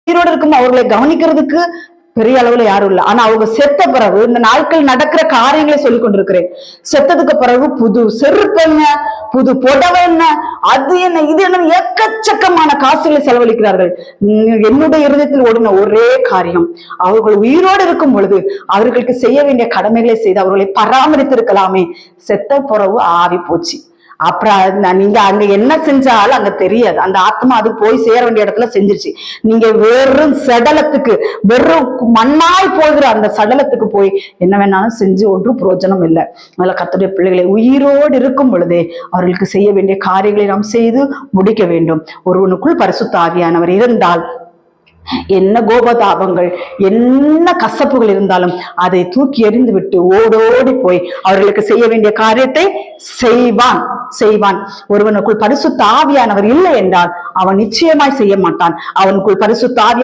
உயிரோடு இருக்கும் அவர்களை கவனிக்கிறதுக்கு பெரிய அளவுல யாரும் இல்லை. ஆனா அவங்க செத்த பிறகு இந்த நாட்கள் நடக்கிற காரியங்களை சொல்லி கொண்டிருக்கிறேன். செத்ததுக்கு பிறகு புது செருப்பு என்ன, புது புடவை என்ன, அது என்ன, இது என்ன, எக்கச்சக்கமான காசுகளை செலவழிக்கிறார்கள். என்னுடைய இருதயத்தில் ஓடின ஒரே காரியம், அவர்கள் உயிரோடு இருக்கும் பொழுது அவர்களுக்கு செய்ய வேண்டிய கடமைகளை செய்து அவர்களை பராமரித்திருக்கலாமே. செத்த பிறகு ஆவி போச்சு. அப்புறம் நீங்க அங்க என்ன செஞ்சாலும் அங்க தெரியாது. அந்த ஆத்மா அது போய் சேர வேண்டிய இடத்துல செஞ்சிருச்சு. நீங்க வெறும் சடலத்துக்கு, வெறும் மண்ணாய் போகிற அந்த சடலத்துக்கு போய் என்ன வேணாலும் செஞ்சு ஒன்றும் பிரயோஜனம் இல்லை. அதனால கர்த்தருடைய பிள்ளைகளை உயிரோடு இருக்கும் பொழுதே அவர்களுக்கு செய்ய வேண்டிய காரியங்களை நாம் செய்து முடிக்க வேண்டும். ஒருவனுக்குள் பரிசுத்த ஆவியானவர் இருந்தால் என்ன கோபதாபங்கள், என்ன கசப்புகள் இருந்தாலும் அதை தூக்கி எறிந்து விட்டு ஓடோடி போய் அவர்களுக்கு செய்ய வேண்டிய காரியத்தை செய்வான். ஒருவனுக்குள் பரிசுத்த ஆவியானவர் இல்லை என்றால் அவன் நிச்சயமாய் செய்ய மாட்டான். அவனுக்குள் பரிசுத்த ஆவி